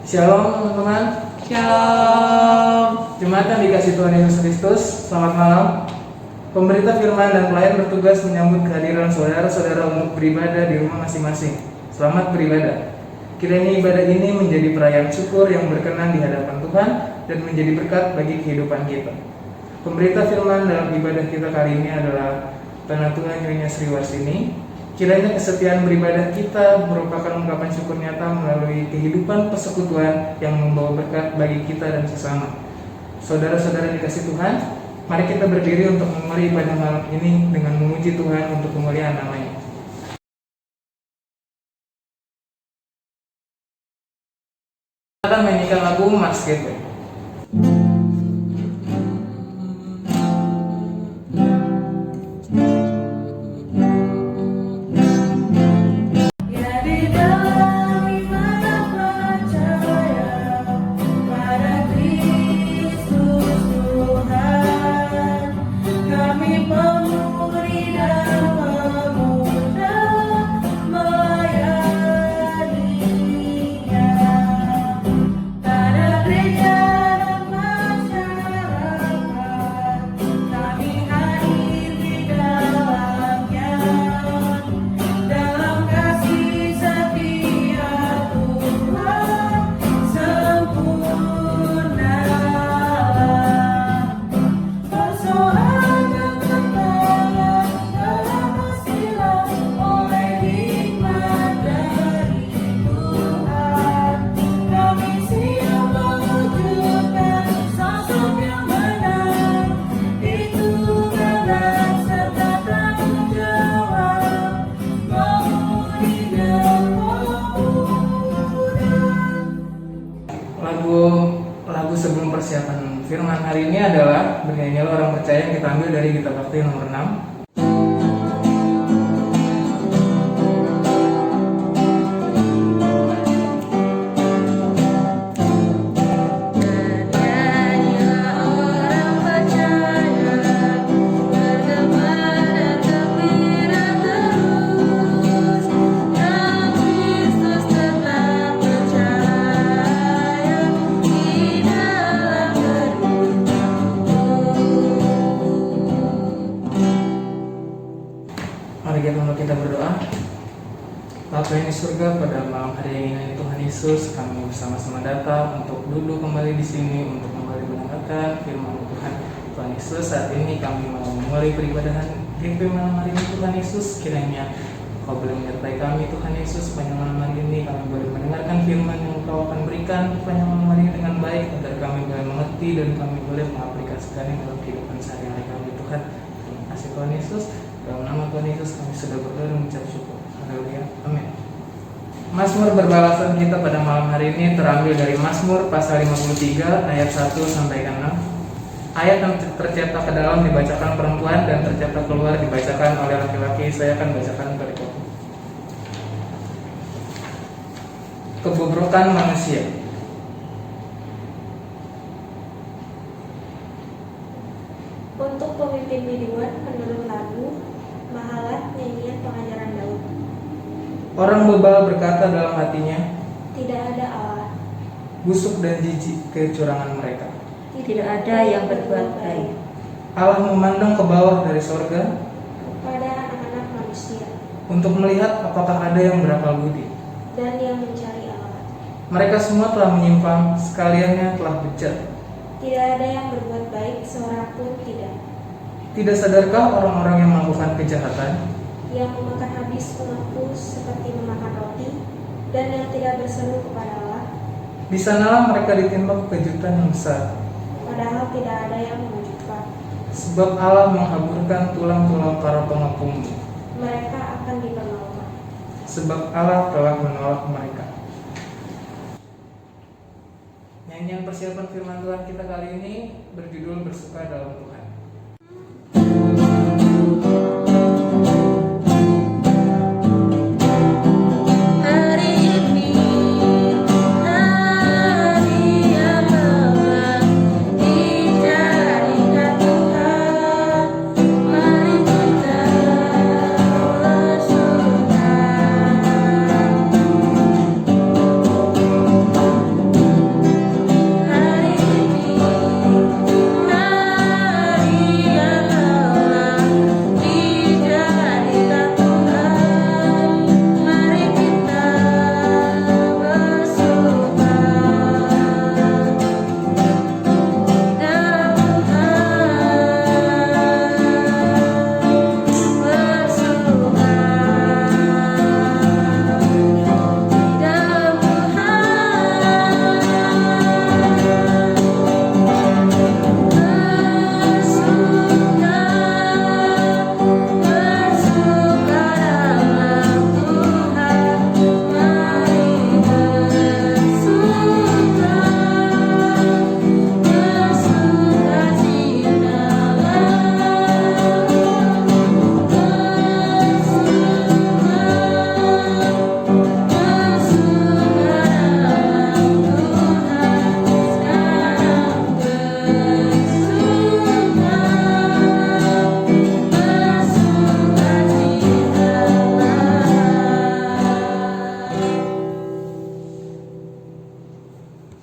Shalom teman-teman. Shalom. Jemaat yang dikasih Tuhan Yesus Kristus, selamat malam. Pemberita firman dan pelayan bertugas menyambut kehadiran saudara-saudara untuk beribadah di rumah masing-masing. Selamat beribadah. Kiranya ibadah ini menjadi perayaan syukur yang berkenan di hadapan Tuhan dan menjadi berkat bagi kehidupan kita. Pemberita firman dalam ibadah kita kali ini adalah Penatua Nyonya Sri Warsini. Kiranya kesetiaan beribadah kita merupakan ungkapan syukur nyata melalui kehidupan persekutuan yang membawa berkat bagi kita dan sesama. Saudara-saudara dikasih Tuhan, mari kita berdiri untuk memulai ibadah malam ini dengan memuji Tuhan untuk kemuliaan namanya. Kita akan menyanyikan lagu Mars Gateway. Lagu sebelum persiapan firman hari ini adalah Bernyanyilah Orang Percaya yang kita ambil dari Gita Bakti nomor 6. Mari kita berdoa. Bapa yang di surga, pada malam hari ini Tuhan Yesus, kami bersama-sama datang untuk duduk kembali di sini untuk kembali mendengarkan firman Tuhan. Tuhan Yesus, saat ini kami mau memulai peribadahan GP malam hari ini. Tuhan Yesus, kiranya Kau boleh menyertai kami Tuhan Yesus. Sepanjang malam hari ini kami boleh mendengarkan firman yang Kau akan berikan sepanjang malam hari ini dengan baik, agar kami boleh mengerti dan kami boleh mengaplikasikannya dalam kehidupan sehari-hari kami Tuhan. Terima kasih Tuhan Yesus. Dalam nama Tuhan Yesus kami sudah berdoa dan mengucap syukur. Haleluya. Amin. Mazmur berbalasan kita pada malam hari ini terambil dari Mazmur pasal 53 ayat 1 sampai 6. Ayat yang tercetak ke dalam dibacakan perempuan dan tercetak keluar dibacakan oleh laki-laki. Saya akan bacakan berikut. Kebobrokan manusia. Untuk pemimpin biduan menurut lagu Mahalat nyanyian pengajaran Daud. Orang bebal berkata dalam hatinya, Tidak ada Allah. busuk dan jijik kecurangan mereka. Tidak ada yang berbuat baik. Allah memandang ke bawah dari sorga Kepada anak-anak manusia untuk melihat apakah ada yang berakal budi. dan yang mencari Allah. Mereka semua telah menyimpang, sekaliannya telah bejat. Tidak ada yang berbuat baik, seorang pun tidak. Tidak sadarkah orang-orang yang melakukan kejahatan? Yang memakan habis umatku seperti memakan roti, dan yang tidak berseru kepada Allah. Di sanalah mereka ditimpa kejutan yang besar. Padahal tidak ada yang mengejutkan. Sebab Allah menghaburkan tulang-tulang para pengepung. Mereka akan dipermalukan. Sebab Allah telah menolak mereka. Nyanyian persiapan firman Tuhan kita kali ini berjudul Bersuka dalam Tuhan.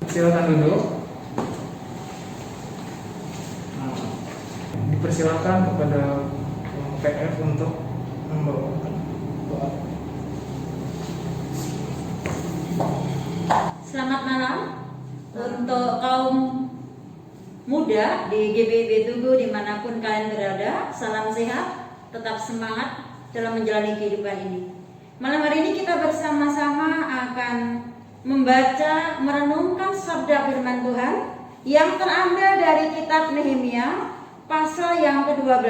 Silakan duduk. Dipersilakan kepada PF untuk membawakan doa. Selamat malam untuk kaum muda di GBIB Tugu dimanapun kalian berada. Salam sehat, tetap semangat dalam menjalani kehidupan ini. Malam hari ini kita bersama-sama akan membaca, merenungkan sabda firman Tuhan yang terambil dari kitab Nehemia pasal yang ke-12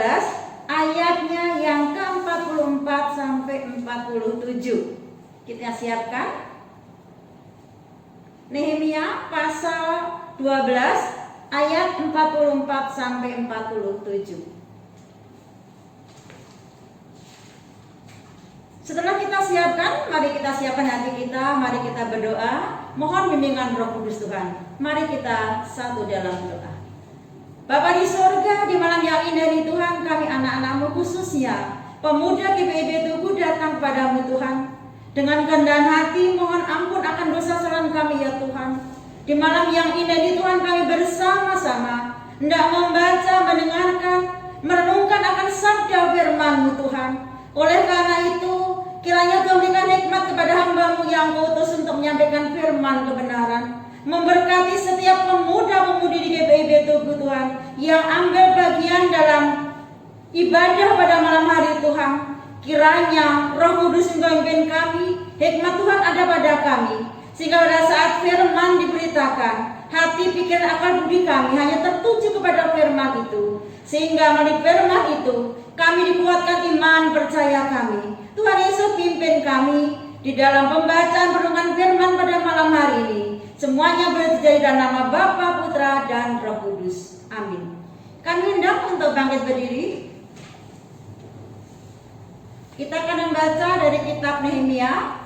ayatnya yang ke-44 sampai 47. Kita siapkan. Nehemia pasal 12 ayat 44 sampai 47. Setelah kita siapkan, mari kita siapkan hati kita, mari kita berdoa, mohon bimbingan Roh Kudus Tuhan. Mari kita satu dalam doa. Bapa di surga, di malam yang indah ini Tuhan, kami anak-anak-Mu khususnya pemuda GBIB Tugu datang kepadamu Tuhan. Dengan kerendahan hati mohon ampun akan dosa kesalahan kami ya Tuhan. Di malam yang indah ini Tuhan, kami bersama-sama hendak membaca, mendengarkan, merenungkan akan sabda firman-Mu Tuhan. Oleh karena itu, kiranya Tuhan berikan hikmat kepada hamba-Mu yang Kau-utus untuk menyampaikan firman kebenaran. Memberkati setiap pemuda-pemudi di GBIB Tugu Tuhan yang ambil bagian dalam ibadah pada malam hari Tuhan. Kiranya Roh Kudus memimpin kami, hikmat Tuhan ada pada kami, sehingga pada saat firman diberitakan, hati, pikiran, akal budi kami hanya tertuju kepada firman itu. Sehingga melalui firman itu kami dikuatkan iman percaya kami. Tuhan Yesus pimpin kami di dalam pembacaan perenungan firman pada malam hari ini. Semuanya boleh terjadi dalam nama Bapa, Putra, dan Roh Kudus. Amin. Kami hendak untuk bangkit berdiri. Kita akan membaca dari kitab Nehemia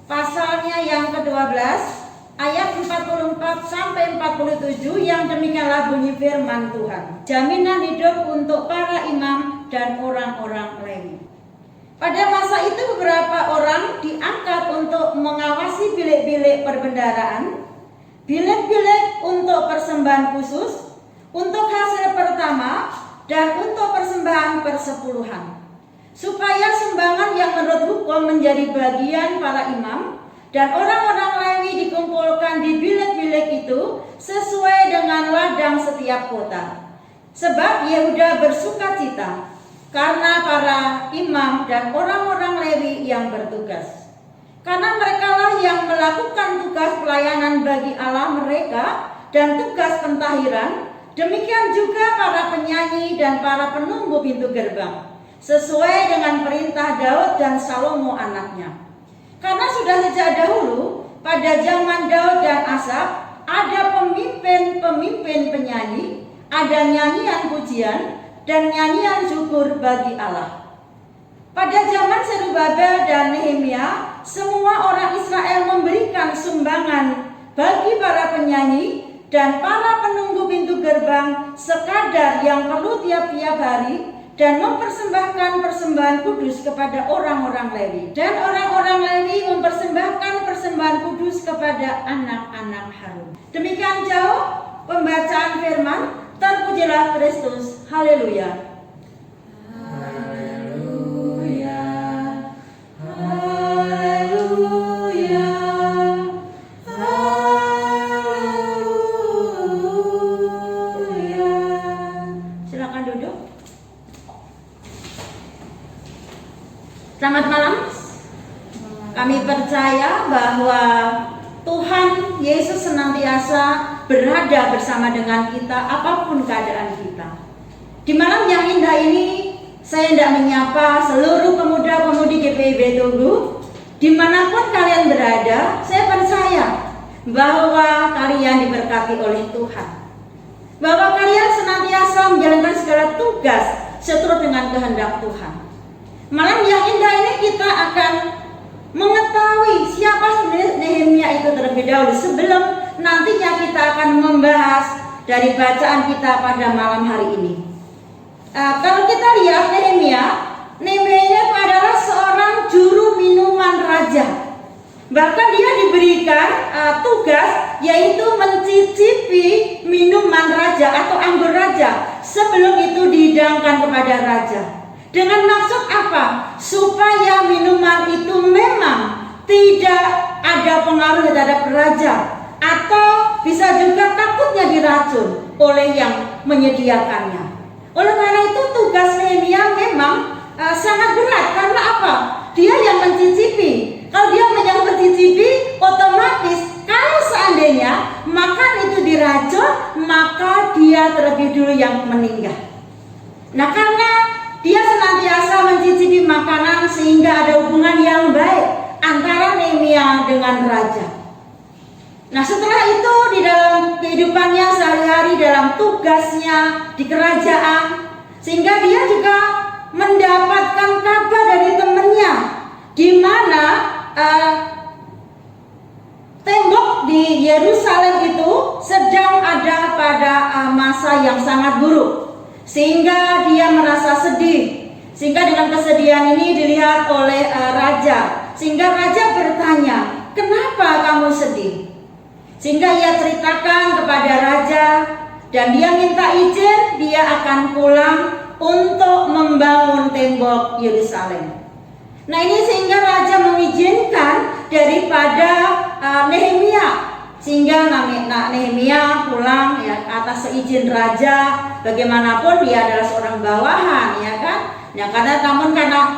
pasalnya yang ke-12 ayat 44 sampai 47 yang demikianlah bunyi firman Tuhan. Jaminan hidup untuk para imam dan orang-orang Lewi. Pada masa itu beberapa orang diangkat untuk mengawasi bilik-bilik perbendaharaan, bilik-bilik untuk persembahan khusus, untuk hasil pertama, dan untuk persembahan persepuluhan. Supaya sumbangan yang menurut hukum menjadi bagian para imam dan orang-orang Lewi dikumpulkan di bilik-bilik itu sesuai dengan ladang setiap kota. Sebab Yehuda bersukacita karena para imam dan orang-orang Lewi yang bertugas. Karena merekalah yang melakukan tugas pelayanan bagi Allah mereka dan tugas pentahiran, demikian juga para penyanyi dan para penunggu pintu gerbang, sesuai dengan perintah Daud dan Salomo anaknya. Karena sudah sejak dahulu pada zaman Daud dan Asaf ada pemimpin-pemimpin penyanyi, ada nyanyian pujian dan nyanyian syukur bagi Allah. Pada zaman Zerubabel dan Nehemia, semua orang Israel memberikan sumbangan bagi para penyanyi dan para penunggu pintu gerbang sekadar yang perlu tiap-tiap hari, dan mempersembahkan persembahan kudus kepada orang-orang Lewi. Dan orang-orang Lewi mempersembahkan persembahan kudus kepada anak-anak Harun. Demikian jauh pembacaan firman. Terpujilah Kristus. Haleluya. Haleluya. Haleluya. Haleluya. Silakan duduk. Selamat malam. Kami percaya bahwa Tuhan Yesus senantiasa berada bersama dengan kita apapun keadaan kita. Di malam yang indah ini, saya hendak menyapa seluruh pemuda-pemudi GBIB Tugu. Dimanapun kalian berada, saya percaya bahwa kalian diberkati oleh Tuhan. Bahwa kalian senantiasa menjalankan segala tugas seturut dengan kehendak Tuhan. Malam yang indah ini kita akan mengetahui siapa sebenarnya Nehemia itu terlebih dahulu sebelum nantinya kita akan membahas dari bacaan kita pada malam hari ini. Kalau kita lihat Nehemia itu adalah seorang juru minuman raja. Bahkan dia diberikan tugas yaitu mencicipi minuman raja atau anggur raja sebelum itu dihidangkan kepada raja. Dengan maksud apa? Supaya minuman itu memang tidak ada pengaruh terhadap raja, atau bisa juga takutnya diracun oleh yang menyediakannya. Oleh karena itu tugas Nehemia memang sangat berat. Karena apa? Dia yang mencicipi. Kalau dia yang mencicipi, otomatis kalau seandainya makan itu diracun, maka dia terlebih dulu yang meninggal. Nah, karena dia senantiasa mencicipi makanan sehingga ada hubungan yang baik antara Nehemia dengan raja. Nah, setelah itu di dalam kehidupannya sehari-hari, dalam tugasnya di kerajaan, sehingga dia juga mendapatkan kabar dari temannya di mana tembok di Yerusalem itu sedang ada pada masa yang sangat buruk, sehingga dia merasa sedih. Sehingga dengan kesedihan ini dilihat oleh raja, sehingga raja bertanya, "Kenapa kamu sedih?" Sehingga ia ceritakan kepada raja, dan dia minta izin dia akan pulang untuk membangun tembok Yerusalem. Nah, ini sehingga raja mengizinkan daripada Nehemia, sehingga Nehemia pulang ya atas seizin raja. Bagaimanapun dia adalah seorang bawahan, ya kan? Ya, karena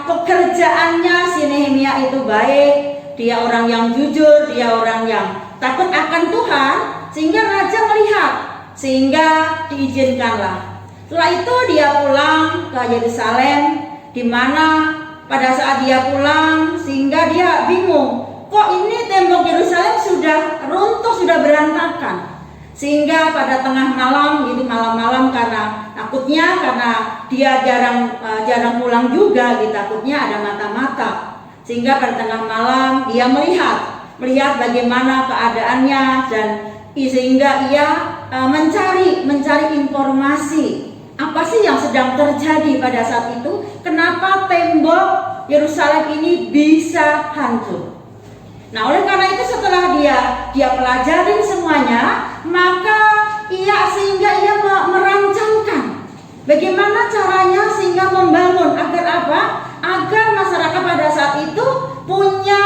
pekerjaannya si Nehemia itu baik, dia orang yang jujur, dia orang yang takut akan Tuhan, sehingga raja melihat, sehingga diizinkanlah. Setelah itu dia pulang ke Yerusalem, di mana pada saat dia pulang, sehingga dia bingung, kok ini tembok Yerusalem sudah runtuh, sudah berantakan. Sehingga pada tengah malam, gitu malam-malam, karena takutnya karena dia jarang pulang juga, gitu, takutnya ada mata-mata. Sehingga pada tengah malam dia melihat bagaimana keadaannya, dan sehingga ia mencari informasi apa sih yang sedang terjadi pada saat itu, kenapa tembok Yerusalem ini bisa hancur. Nah, oleh karena itu setelah dia pelajarin semuanya, maka sehingga ia merancangkan bagaimana caranya sehingga membangun agar apa? Agar masyarakat pada saat itu punya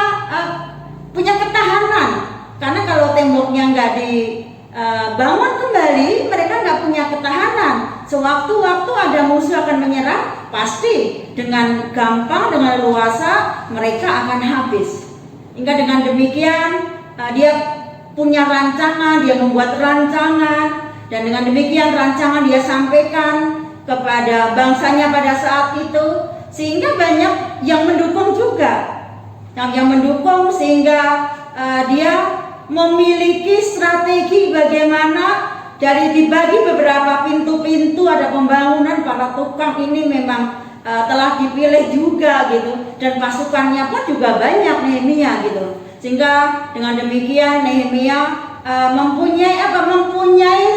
ketahanan. Karena kalau temboknya nggak dibangun kembali, mereka nggak punya ketahanan. Sewaktu-waktu ada musuh akan menyerang, pasti dengan gampang, dengan luasa mereka akan habis. Hingga dengan demikian dia punya rancangan, dia membuat rancangan, dan dengan demikian rancangan dia sampaikan kepada bangsanya pada saat itu, sehingga banyak yang mendukung juga, yang mendukung, sehingga dia memiliki strategi bagaimana dari dibagi beberapa pintu-pintu, ada pembangunan, para tukang ini memang telah dipilih juga gitu, dan pasukannya pun juga banyak Nehemia gitu. Sehingga dengan demikian Nehemia mempunyai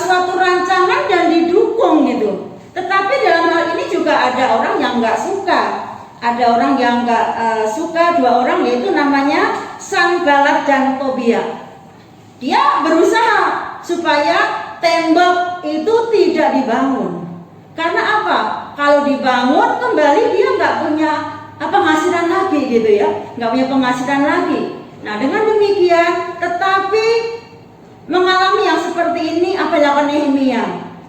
suatu rancangan dan didukung gitu. Tetapi dalam hal ini juga ada orang yang nggak suka. Ada orang yang nggak suka, dua orang, yaitu namanya Sanballat dan Tobia. Dia berusaha supaya tembok itu tidak dibangun. Karena apa? Kalau dibangun kembali dia nggak punya penghasilan lagi gitu ya, nggak punya penghasilan lagi. Nah, dengan demikian, tetapi mengalami yang seperti ini apa yang dilakukan Nehemia.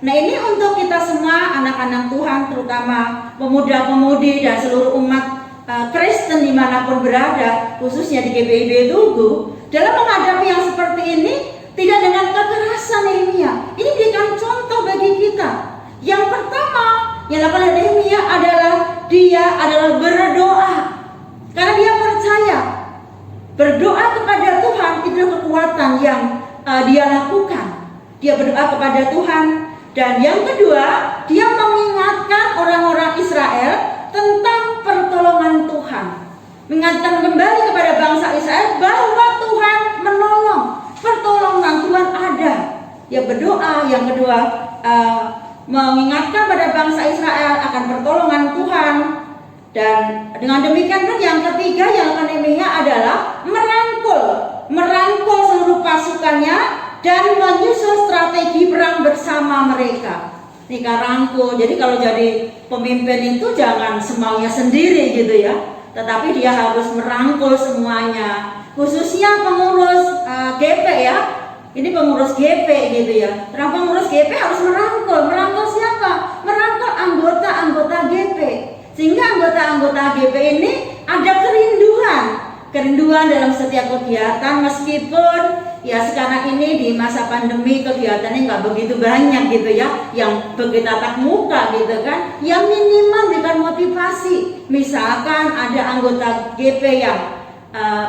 Nah, ini untuk kita semua anak-anak Tuhan, terutama pemuda-pemudi dan seluruh umat Kristen dimanapun berada, khususnya di GPIB Tugu, dalam menghadapi yang seperti ini tidak dengan kekerasan Nehemia. Ini berikan contoh bagi kita. Yang pertama yang dilakukan Nehemia adalah dia berdoa, karena dia percaya berdoa kepada Tuhan itu kekuatan yang dia lakukan. Dia berdoa kepada Tuhan, dan yang kedua dia mengingatkan orang-orang Israel tentang pertolongan Tuhan, mengingatkan kembali kepada bangsa Israel bahwa Tuhan menolong, pertolongan Tuhan ada. Dia berdoa. Yang kedua mengingatkan pada bangsa Israel akan pertolongan Tuhan. Dan dengan demikian pun yang ketiga yang akan Nehemia adalah merangkul seluruh pasukannya dan menyusun strategi perang bersama mereka. Nikah rangkul. Jadi kalau jadi pemimpin itu jangan semaunya sendiri gitu ya, tetapi dia harus merangkul semuanya. Khususnya pengurus GP ya. Ini pengurus GP gitu ya. Pengurus GP harus merangkul. Merangkul siapa? Merangkul anggota-anggota GP. Sehingga anggota-anggota GP ini ada kerinduan dalam setiap kegiatan, meskipun ya sekarang ini di masa pandemi kegiatannya nggak begitu banyak gitu ya, yang begitu tatap muka gitu kan, yang minimal berikan motivasi. Misalkan ada anggota GP yang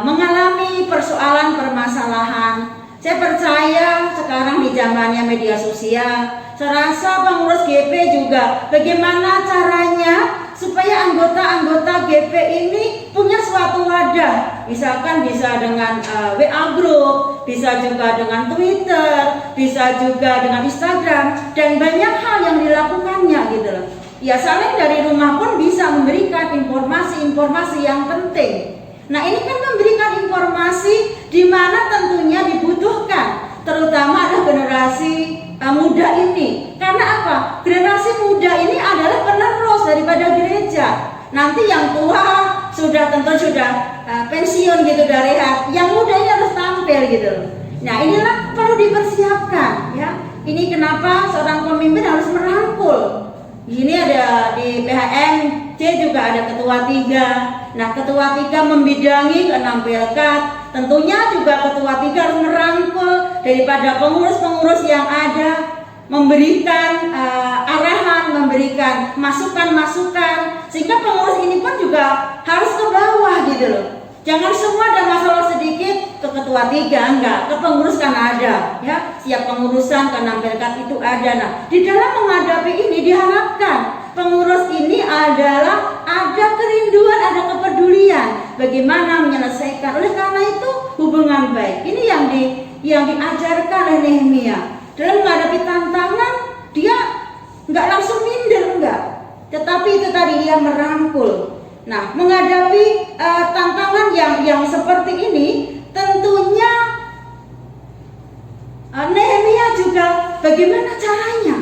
mengalami permasalahan. Saya percaya sekarang di zamannya media sosial, saya rasa pengurus GP juga bagaimana caranya supaya anggota-anggota GP ini punya suatu wadah. Misalkan bisa dengan WA group, bisa juga dengan Twitter, bisa juga dengan Instagram, dan banyak hal yang dilakukannya gitu loh. Ya saling dari rumah pun bisa memberikan informasi-informasi yang penting. Nah ini kan memberikan informasi di mana tentunya dibutuhkan, terutama ada generasi muda ini. Karena apa? Generasi muda ini adalah penerus daripada gereja. Nanti yang tua sudah pensiun gitu dari rehat, yang muda ini harus tampil gitu. Nah inilah perlu dipersiapkan ya. Ini kenapa seorang pemimpin harus merangkul. Ini ada di PHMC juga ada ketua 3. Nah ketua 3 membidangi ke 6 pelkat. Tentunya juga ketua 3 harus merangkul daripada pengurus-pengurus yang ada, memberikan arahan, memberikan masukan-masukan, sehingga pengurus ini pun juga harus ke bawah gitu loh. Jangan semua ada masalah sedikit ke ketua 3, enggak, ke pengurus kan ada ya, siap pengurusan ke 6 pelkat itu ada. Nah di dalam menghadapi ini diharapkan pengurus ini adalah ada kerinduan, ada kepedulian bagaimana menyelesaikan. Oleh karena itu hubungan baik ini yang diajarkan oleh Nehemia. Dalam menghadapi tantangan dia nggak langsung minder, enggak, tetapi itu tadi dia merangkul. Nah menghadapi tantangan yang seperti ini tentunya Nehemia juga bagaimana caranya.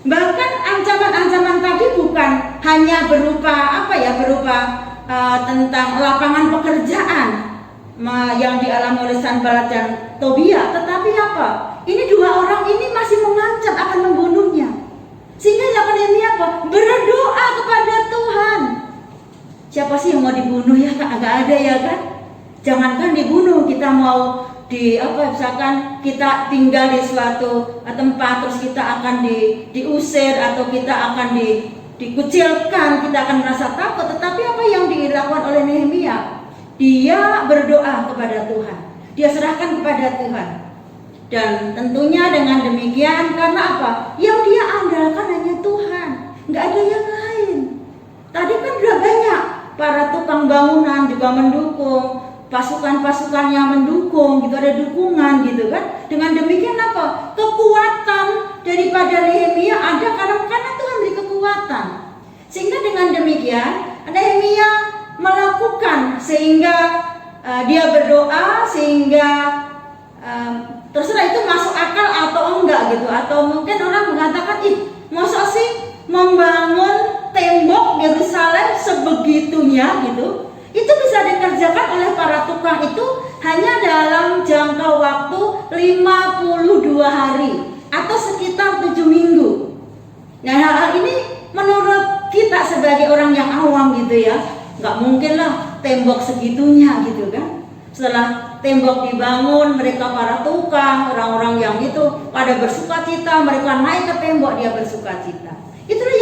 Bahkan ancaman-ancaman tadi bukan hanya berupa tentang lapangan pekerjaan yang dialami oleh Sanballat dan Tobia, tetapi apa? Ini 2 orang ini masih mengancam akan membunuhnya. Sehingga Nehemia berdoa kepada Tuhan. Siapa sih yang mau dibunuh ya? Agak ada ya kan? Jangankan dibunuh, kita mau misalkan kita tinggal di suatu tempat terus kita akan diusir atau kita akan dikucilkan, kita akan merasa takut. Tetapi apa yang dilakukan oleh Nehemia? Dia berdoa kepada Tuhan, dia serahkan kepada Tuhan. Dan tentunya dengan demikian, karena apa? Yang dia andalkan hanya Tuhan, nggak ada yang lain. Tadi kan sudah banyak para tukang bangunan juga mendukung, pasukan-pasukan yang mendukung gitu, ada dukungan gitu kan. Dengan demikian apa? Kekuatan daripada Nehemia ada karena Tuhan beri kekuatan. Sehingga dengan demikian Nehemia melakukan sehingga dia berdoa sehingga terserah itu masuk akal atau enggak gitu. Atau mungkin orang mengatakan, masa sih membangun tembok Yerusalem sebegitunya gitu. Itu bisa dikerjakan oleh para tukang itu hanya dalam jangka waktu 52 hari atau sekitar 7 minggu. Nah hal ini menurut kita sebagai orang yang awam gitu ya, nggak mungkin lah tembok segitunya gitu kan. Setelah tembok dibangun, mereka para tukang, orang-orang yang itu pada bersukacita, mereka naik ke tembok, dia bersukacita. Itulah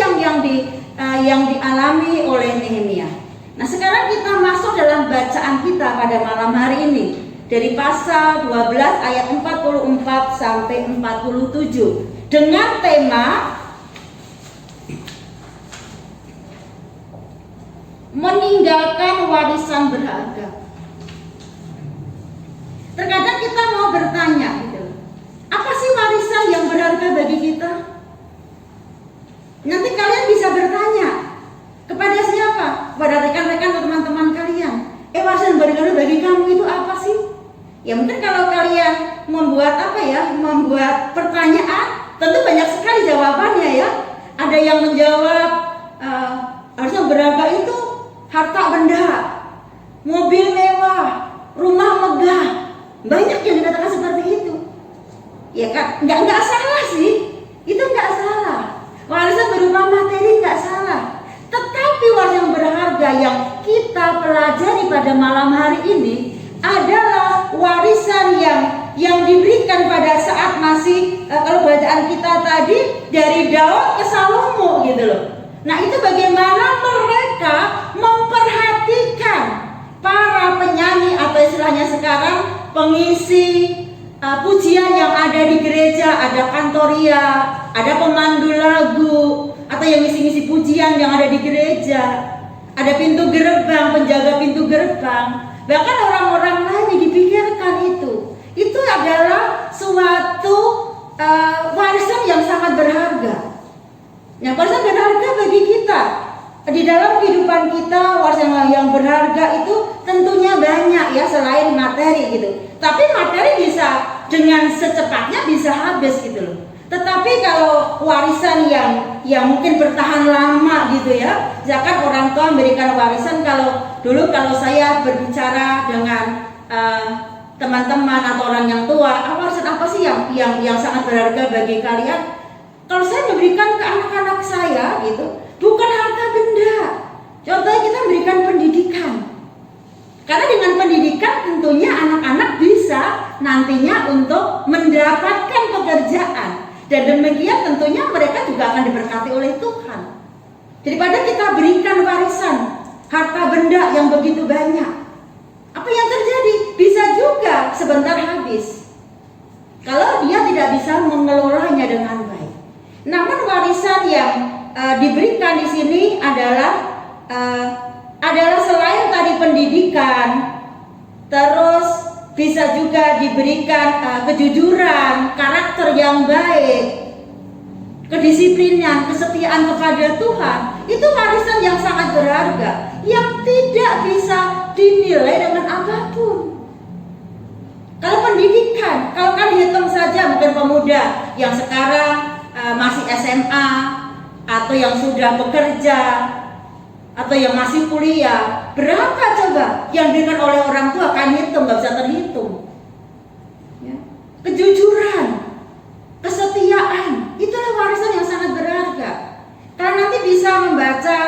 yang dialami oleh Nehemia. Nah sekarang kita masuk dalam bacaan kita pada malam hari ini dari pasal 12 ayat 44 sampai 47 dengan tema meninggalkan warisan berharga. Terkadang kita mau bertanya gitu, apa sih warisan yang berharga bagi kita? Nanti kalian bisa bertanya kepada siapa? Kepada membuat apa ya? Membuat pertanyaan. Tentu banyak sekali jawabannya ya. Ada yang menjawab harusnya berharga itu harta benda, mobil mewah, rumah megah. Banyak yang dikatakan seperti itu. Ya kan? Nggak salah sih. Itu nggak salah. Warisan berupa materi nggak salah. Tetapi warisan yang berharga yang kita pelajari pada malam hari ini adalah warisan yang diberikan pada saat masih kalau bacaan kita tadi dari Daud ke Salomo gitu loh. Nah, itu bagaimana mereka memperhatikan para penyanyi atau istilahnya sekarang pengisi pujian yang ada di gereja, ada kantoria, ada pemandu lagu, atau yang ngisi-ngisi pujian yang ada di gereja, ada pintu gerbang, penjaga pintu gerbang, bahkan orang-orang lain yang dipikirkan itu adalah suatu warisan yang sangat berharga. Yang warisan berharga bagi kita. Di dalam kehidupan kita, warisan yang berharga itu tentunya banyak ya selain materi gitu. Tapi materi bisa dengan secepatnya bisa habis gitu loh. Tetapi kalau warisan yang mungkin bertahan lama gitu ya, misalkan orang tua memberikan warisan. Kalau saya berbicara dengan teman-teman atau orang yang tua, warisan apa sih yang sangat berharga bagi kalian? Kalau saya memberikan ke anak-anak saya gitu, bukan harta benda. Contohnya kita memberikan pendidikan. Karena dengan pendidikan tentunya anak-anak bisa nantinya untuk mendapatkan pekerjaan. Dan demikian tentunya mereka juga akan diberkati oleh Tuhan. Daripada kita berikan warisan harta benda yang begitu banyak, apa yang terjadi? Bisa juga sebentar habis kalau dia tidak bisa mengelolanya dengan baik. Namun warisan yang diberikan di sini adalah selain tadi pendidikan, terus bisa juga diberikan kejujuran, karakter yang baik, kedisiplinan, kesetiaan kepada Tuhan. Itu warisan yang sangat berharga, yang tidak bisa dinilai dengan apapun. Kalau pendidikan, kalau kan hitung saja mungkin pemuda yang sekarang masih SMA, atau yang sudah bekerja, atau yang masih kuliah, berapa coba yang diberikan oleh orang tua? Kan hitung, nggak bisa terhitung ya. Kejujuran, kesetiaan, itulah warisan yang sangat berharga. Kalian nanti bisa membaca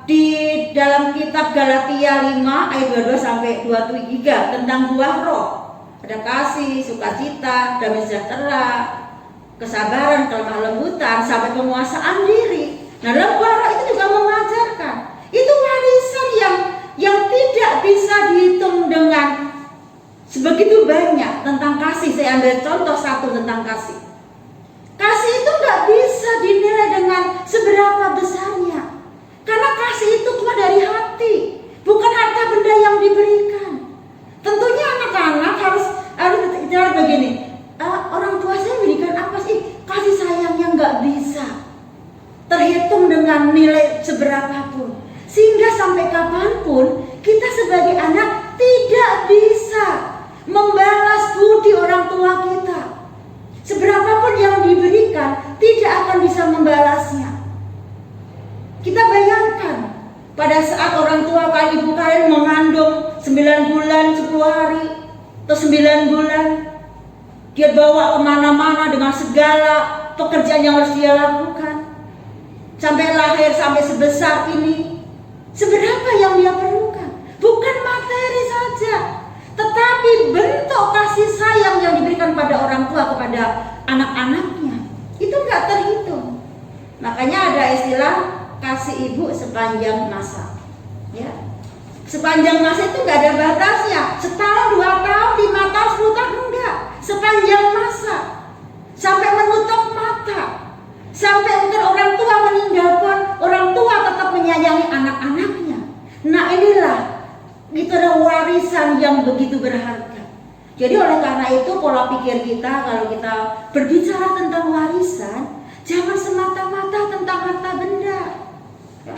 di dalam kitab Galatia 5 ayat 22 sampai 23 tentang buah roh. Ada kasih, sukacita, damai sejahtera, kesabaran, kelemah lembutan, sampai penguasaan diri. Nah, dalam buah roh itu juga mengajarkan. Itu warisan yang tidak bisa dihitung dengan sebegitu banyak tentang kasih. Saya ambil contoh satu tentang kasih. Kasih itu nggak bisa dinilai dengan seberapa besarnya. Karena kasih itu keluar dari hati, bukan harta benda yang diberikan. Tentunya anak-anak harus bicara begini. Orang tua saya berikan apa sih? Kasih sayang yang nggak bisa terhitung dengan nilai seberapapun. Sehingga sampai kapanpun kita sebagai anak tidak bisa membalas budi orang tua kita. Seberapapun yang diberikan tidak akan bisa membalasnya. Kita bayangkan pada saat orang tua kalian, ibu kalian mengandung 9 bulan, 10 hari atau 9 bulan, dia bawa kemana-mana dengan segala pekerjaan yang harus dia lakukan. Sampai lahir, sampai sebesar ini, seberapa yang dia perlukan? Bukan materi saja, tetapi bentuk kasih sayang yang diberikan pada orang tua kepada anak-anaknya. Itu nggak terhitung. Makanya ada istilah kasih ibu sepanjang masa, ya. Sepanjang masa itu nggak ada batasnya. Setahun, 2 tahun, 5 tahun, 10 tahun, enggak. Sepanjang masa, sampai menutup mata, sampai mungkin orang tua meninggal pun orang tua tetap menyayangi anak-anaknya. Nah, inilah itu adalah warisan yang begitu berharga. Jadi oleh karena itu pola pikir kita kalau kita berbicara tentang warisan, jangan semata-mata tentang harta benda. Ya.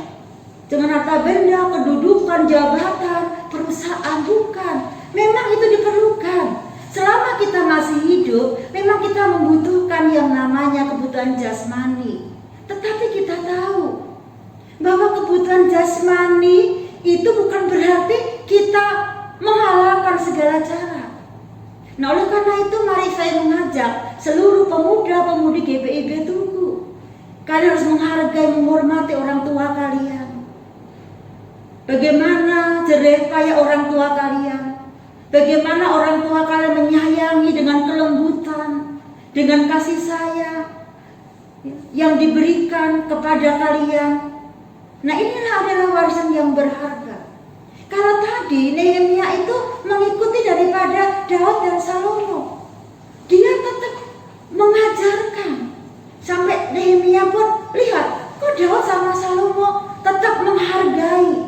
Dengan harta benda, kedudukan, jabatan, perusahaan, bukan. Memang itu diperlukan. Selama kita masih hidup, memang kita membutuhkan yang namanya kebutuhan jasmani. Tetapi kita tahu bahwa kebutuhan jasmani itu bukan berarti kita menghalalkan segala cara. Nah, oleh karena itu mari saya mengajak seluruh pemuda-pemudi GPIB Tugu. Kalian harus menghargai, menghormati orang tua kalian. Bagaimana jerih payah orang tua kalian. Bagaimana orang tua kalian menyayangi dengan kelembutan, dengan kasih sayang yang diberikan kepada kalian. Nah, inilah adalah warisan yang berharga. Kalau tadi Nehemia itu mengikuti daripada Daud dan Salomo, dia tetap mengajarkan. Sampai Nehemia pun lihat, kok Daud sama Salomo tetap menghargai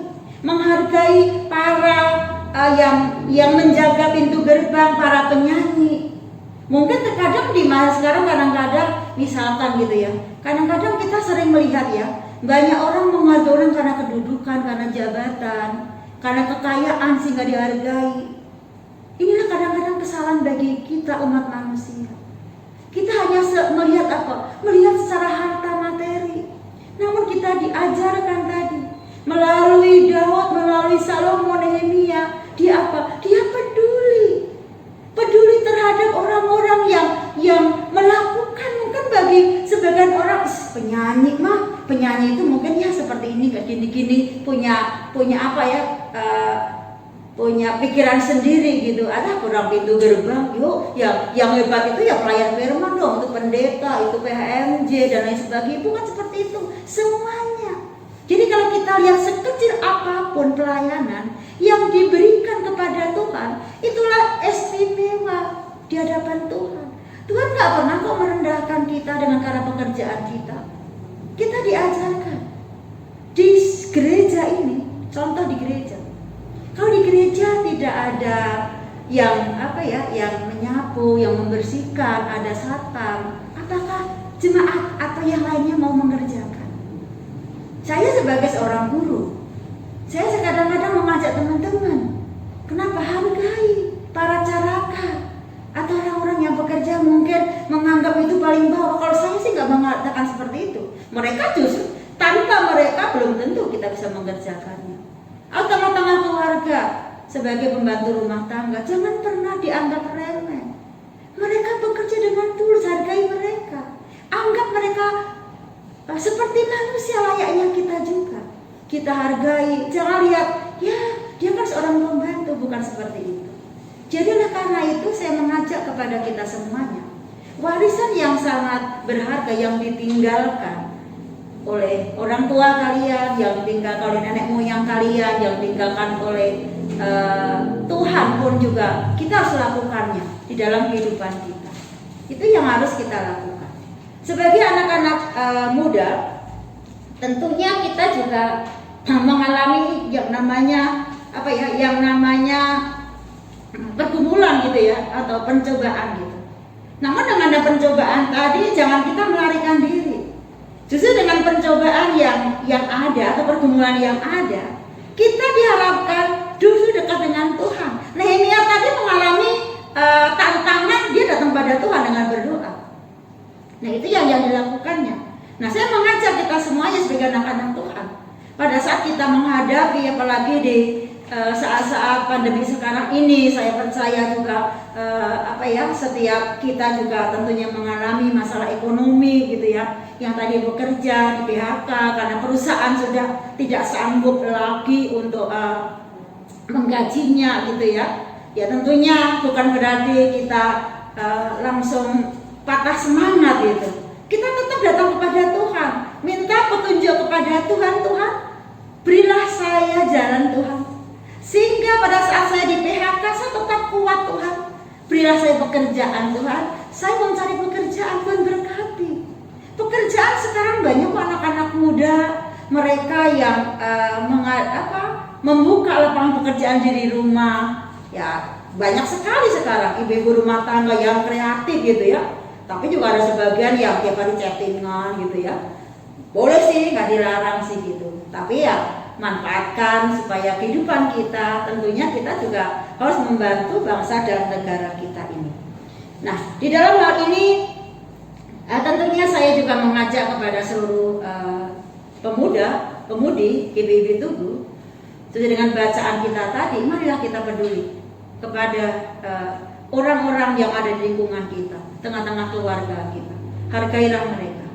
para yang menjaga pintu gerbang, para penyanyi. Mungkin terkadang di masa sekarang kadang-kadang misalkan gitu ya, kadang-kadang kita sering melihat ya, banyak orang menghargai orang karena kedudukan, karena jabatan, karena kekayaan sehingga dihargai. Inilah kadang-kadang kesalahan bagi kita umat manusia. Kita hanya melihat apa? Melihat secara harta materi. Namun kita diajarkan tadi melalui Daud, melalui Salomo, Nehemia, dia apa? Dia peduli terhadap orang-orang yang melakukan. Mungkin bagi sebagian orang penyanyi itu mungkin ya seperti ini, kayak gini-gini, punya apa ya, punya pikiran sendiri gitu. Ada kurang pintu gerbang, yuk yang hebat itu ya pelayan firman dong, itu pendeta, itu PHMJ dan lain sebagainya. Bukan seperti itu semuanya. Jadi kalau kita lihat sekecil apapun pelayanan yang diberikan kepada Tuhan, itulah istimewa di hadapan Tuhan. Tuhan gak pernah kok merendahkan kita dengan cara pekerjaan kita. Kita diajarkan di gereja ini, contoh di gereja. Kalau di gereja tidak ada yang yang menyapu, yang membersihkan, ada satpam, apakah jemaat atau yang lainnya mau mengerjakan? Saya sebagai seorang guru, saya kadang-kadang mengajak teman-teman, kenapa hargai para caraka atau orang-orang yang bekerja mungkin menganggap itu paling bawah. Kalau saya sih nggak mengatakan seperti itu. Mereka justru tanpa mereka belum tentu kita bisa mengerjakannya. Atau tengah-tengah keluarga sebagai pembantu rumah tangga, jangan pernah dianggap remeh. Mereka bekerja dengan tulus, hargai mereka. Anggap mereka seperti manusia layaknya kita juga. Kita hargai, jangan lihat, ya dia kan seorang pembantu, bukan seperti itu. Jadi oleh karena itu saya mengajak kepada kita semuanya, warisan yang sangat berharga yang ditinggalkan oleh orang tua kalian, yang ditinggalkan oleh nenek moyang kalian, yang ditinggalkan oleh Tuhan pun juga kita harus lakukannya di dalam kehidupan kita. Itu yang harus kita lakukan. Sebagai anak-anak muda, tentunya kita juga mengalami yang namanya pergumulan gitu ya, atau pencobaan gitu. Namun dengan ada pencobaan tadi jangan kita melarikan diri. Justru dengan pencobaan yang ada atau pergumulan yang ada, kita diharapkan justru dekat dengan Tuhan. Nehemia tadi mengalami tantangan, dia datang pada Tuhan dengan berdoa. Nah itu yang dilakukannya. Nah saya mengajak kita semuanya sebagai anak-anak Tuhan, pada saat kita menghadapi apalagi di saat-saat pandemi sekarang ini, saya percaya juga setiap kita juga tentunya mengalami masalah ekonomi gitu ya, yang tadi bekerja di PHK karena perusahaan sudah tidak sanggup lagi untuk menggajinya gitu ya. Ya tentunya bukan berarti kita langsung patah semangat gitu. Kita tetap datang kepada Tuhan, minta petunjuk kepada Tuhan. Tuhan, berilah saya jalan Tuhan, sehingga pada saat saya di PHK saya tetap kuat Tuhan. Berilah saya pekerjaan Tuhan, saya mau cari pekerjaan, Tuhan berkati. Pekerjaan sekarang banyak anak-anak muda, mereka yang membuka lapangan pekerjaan di rumah. Ya banyak sekali sekarang ibu-ibu rumah tangga yang kreatif gitu ya. Tapi juga ada sebagian yang tiap hari chattingan gitu ya. Boleh sih, nggak dilarang sih gitu. Tapi ya manfaatkan supaya kehidupan kita, tentunya kita juga harus membantu bangsa dan negara kita ini. Nah, di dalam hal ini tentunya saya juga mengajak kepada seluruh pemudi GBIB Tugu, sesuai dengan bacaan kita tadi, marilah kita peduli kepada orang-orang yang ada di lingkungan kita, tengah-tengah keluarga kita. Hargailah mereka,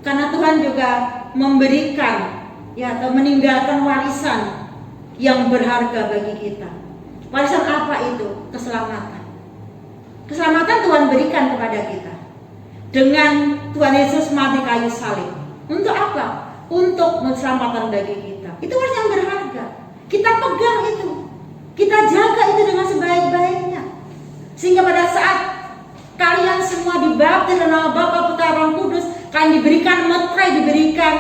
karena Tuhan juga memberikan atau meninggalkan warisan yang berharga bagi kita. Warisan apa itu? Keselamatan. Keselamatan Tuhan berikan kepada kita dengan Tuhan Yesus mati kayu salib. Untuk apa? Untuk keselamatan bagi kita. Itu warisan yang berharga. Kita pegang itu, kita jaga itu dengan sebaik-baiknya, sehingga pada saat kalian semua dibaptis dalam nama Bapa, Putra, Roh Kudus, kalian diberikan meterai, diberikan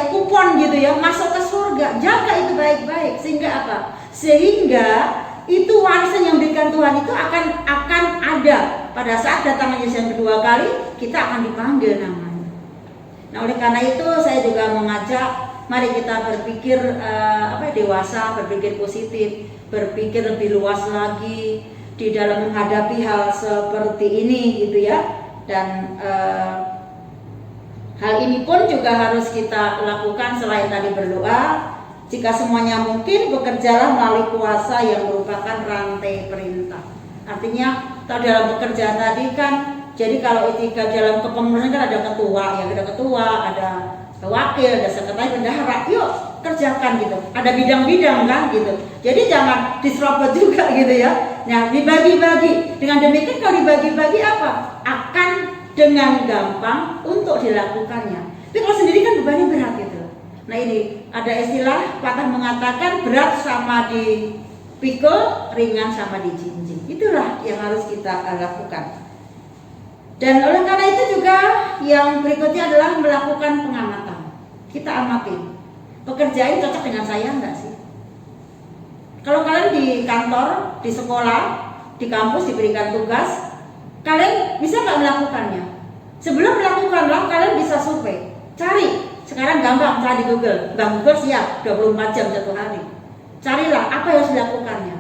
kupon gitu ya, masuk ke surga. Jaga itu baik-baik, sehingga apa? Sehingga itu warisan yang diberikan Tuhan itu akan ada pada saat datang Yesus yang kedua kali, kita akan dipanggil namanya. Nah, oleh karena itu saya juga mengajak, mari kita berpikir dewasa, berpikir positif, berpikir lebih luas lagi di dalam menghadapi hal seperti ini gitu ya. Dan hal ini pun juga harus kita lakukan selain tadi berdoa. Jika semuanya mungkin, bekerjalah melalui kuasa yang merupakan rantai perintah. Artinya dalam bekerja tadi kan, jadi kalau etika dalam kepengurusan kan ada ketua, ada wakil, ada sekretaris, bendahara. Yuk kerjakan gitu. Ada bidang-bidang kan gitu. Jadi jangan diserobot juga gitu ya. Nah, dibagi-bagi. Dengan demikian kalau dibagi-bagi apa? Akan dengan gampang untuk dilakukannya. Tapi kalau sendiri kan bebannya berat gitu. Nah, ini ada istilah patah mengatakan berat sama dipikul, ringan sama dijinjing. Itulah yang harus kita lakukan. Dan oleh karena itu juga yang berikutnya adalah melakukan pengamatan. Kita amatin. Pekerjaan cocok dengan saya enggak sih? Kalau kalian di kantor, di sekolah, di kampus diberikan tugas, kalian bisa nggak melakukannya? Sebelum melakukanlah, kalian bisa survei, cari. Sekarang gampang, cari di Google. Bang Google siap 24 jam satu hari. Carilah apa yang harus dilakukannya.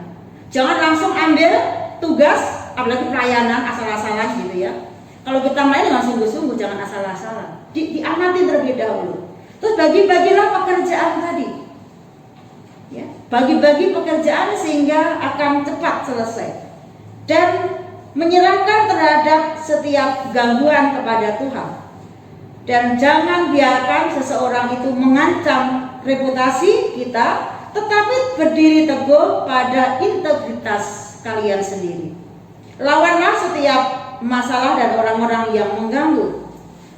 Jangan langsung ambil tugas, apalagi pelayanan asal-asalan gitu ya. Kalau kita main dengan sungguh-sungguh, jangan asal-asalan. Diamatin terlebih dahulu. Terus bagi-bagilah pekerjaan tadi. Ya, bagi-bagi pekerjaan sehingga akan cepat selesai. Dan menyerahkan terhadap setiap gangguan kepada Tuhan. Dan jangan biarkan seseorang itu mengancam reputasi kita, tetapi berdiri teguh pada integritas kalian sendiri. Lawanlah setiap masalah dan orang-orang yang mengganggu.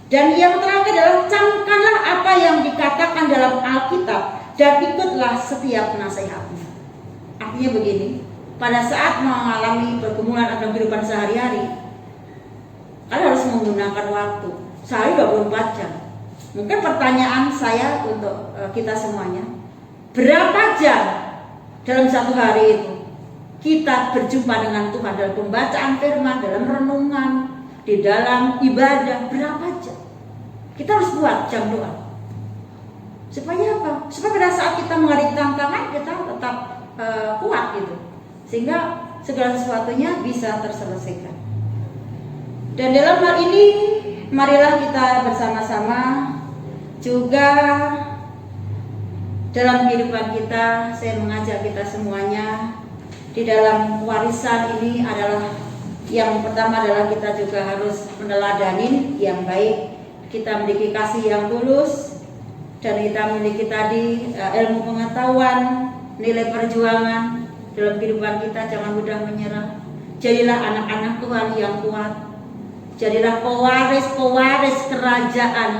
Dan yang terakhir adalah camkanlah apa yang dikatakan dalam Alkitab dan ikutlah setiap nasihatnya. Artinya begini, pada saat mengalami pergumulan dalam kehidupan sehari-hari, kalian harus menggunakan waktu sehari 24 jam. Mungkin pertanyaan saya untuk kita semuanya, berapa jam dalam satu hari itu kita berjumpa dengan Tuhan dalam pembacaan firman, dalam renungan, di dalam ibadah, berapa jam? Kita harus buat jam doa. Supaya apa? Supaya pada saat kita menghadapi tantangan, kita tetap kuat gitu. Sehingga segala sesuatunya bisa terselesaikan. Dan dalam hal ini, marilah kita bersama-sama juga dalam kehidupan kita, saya mengajak kita semuanya di dalam warisan ini adalah yang pertama adalah kita juga harus meneladani yang baik. Kita memiliki kasih yang tulus dan kita memiliki tadi ilmu pengetahuan, nilai perjuangan dalam kehidupan kita. Jangan mudah menyerah. Jadilah anak-anak Tuhan yang kuat. Jadilah pewaris kerajaan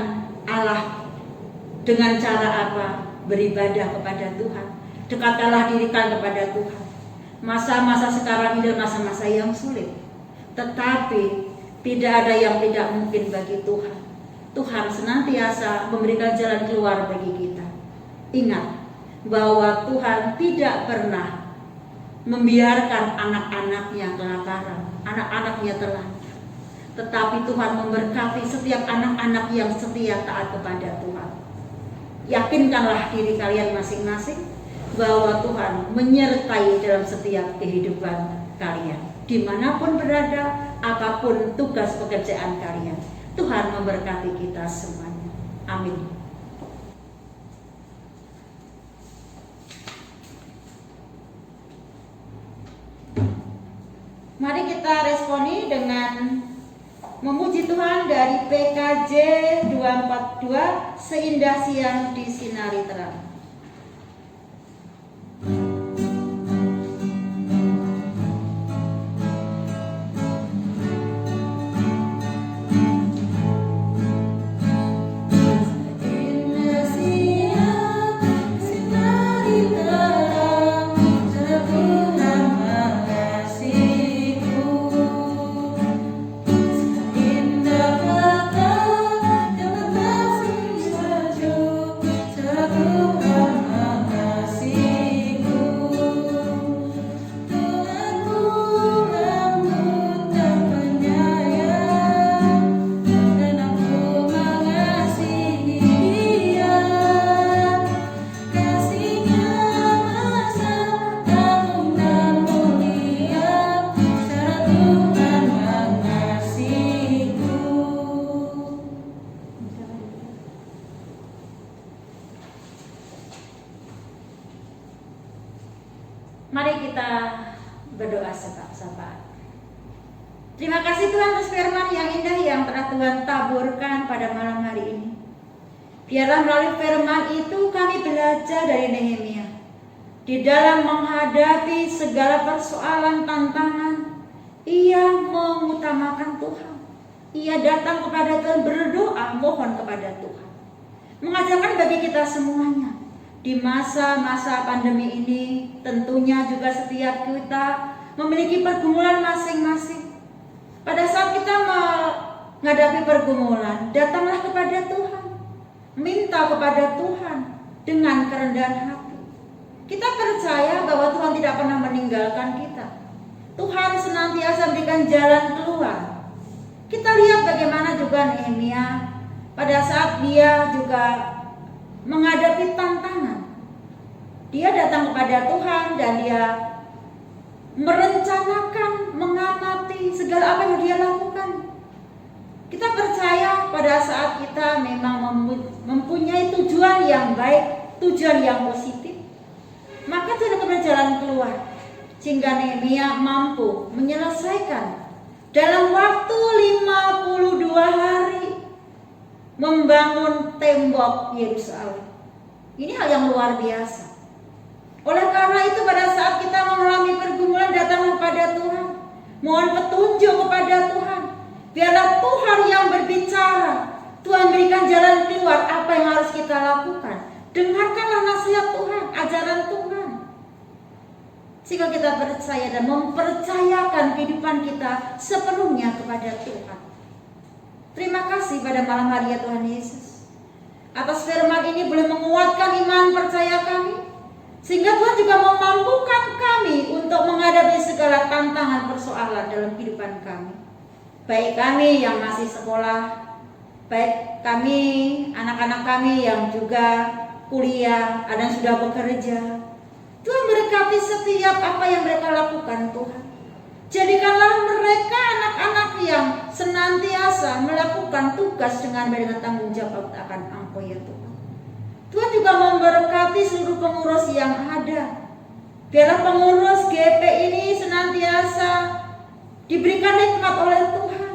Allah. Dengan cara apa? Beribadah kepada Tuhan. Dekatkanlah diri kalian kepada Tuhan. Masa-masa sekarang ini adalah masa-masa yang sulit, tetapi tidak ada yang tidak mungkin bagi Tuhan. Tuhan senantiasa memberikan jalan keluar bagi kita. Ingat bahwa Tuhan tidak pernah membiarkan anak-anaknya kelaparan, anak-anaknya telanjang. Tetapi Tuhan memberkati setiap anak-anak yang setia taat kepada Tuhan. yakinkanlah diri kalian masing-masing bahwa Tuhan menyertai dalam setiap kehidupan kalian. Dimanapun berada, apapun tugas pekerjaan kalian, Tuhan memberkati kita semuanya. Amin. Mari kita responi dengan memuji Tuhan dari PKJ 242, Seindah Siang Disinari Terang. Mari kita berdoa sapa-sapa. Terima kasih Tuhan atas firman yang indah yang telah Tuhan taburkan pada malam hari ini. Biarlah melalui firman itu kami belajar dari Nehemia. Di dalam menghadapi segala persoalan tantangan, ia mengutamakan Tuhan. Ia datang kepada Tuhan, berdoa, mohon kepada Tuhan. Mengajarkan bagi kita semuanya. Di masa-masa pandemi ini tentunya juga setiap kita memiliki pergumulan masing-masing. Pada saat kita menghadapi pergumulan, datanglah kepada Tuhan. Minta kepada Tuhan dengan kerendahan hati. Kita percaya bahwa Tuhan tidak pernah meninggalkan kita. Tuhan senantiasa memberikan jalan keluar. Kita lihat bagaimana juga Nehemia pada saat dia juga menghadapi tantangan. Dia datang kepada Tuhan dan dia merencanakan, mengamati segala apa yang dia lakukan. Kita percaya pada saat kita memang mempunyai tujuan yang baik, tujuan yang positif, maka tidak ada jalan keluar. Sehingga Nehemia mampu menyelesaikan dalam waktu 52 hari membangun tembok Yerusalem. Ini hal yang luar biasa. Oleh karena itu pada saat kita mengalami pergumulan, datang kepada Tuhan. Mohon petunjuk kepada Tuhan. Biarlah Tuhan yang berbicara. Tuhan berikan jalan keluar apa yang harus kita lakukan. Dengarkanlah nasihat Tuhan, ajaran Tuhan. Sehingga kita percaya dan mempercayakan kehidupan kita sepenuhnya kepada Tuhan. Terima kasih pada malam hari ya Tuhan Yesus. Atas firman ini boleh menguatkan iman percaya kami. Sehingga Tuhan juga memampukan kami untuk menghadapi segala tantangan persoalan dalam kehidupan kami. Baik kami yang masih sekolah, baik kami, anak-anak kami yang juga kuliah, ada yang sudah bekerja. Tuhan berkati setiap apa yang mereka lakukan Tuhan. Jadikanlah mereka anak-anak yang senantiasa melakukan tugas dengan tanggung jawab akan Engkau ya Tuhan. Tuhan juga memberkati seluruh pengurus yang ada. Biarlah pengurus GP ini senantiasa diberikan hikmat oleh Tuhan.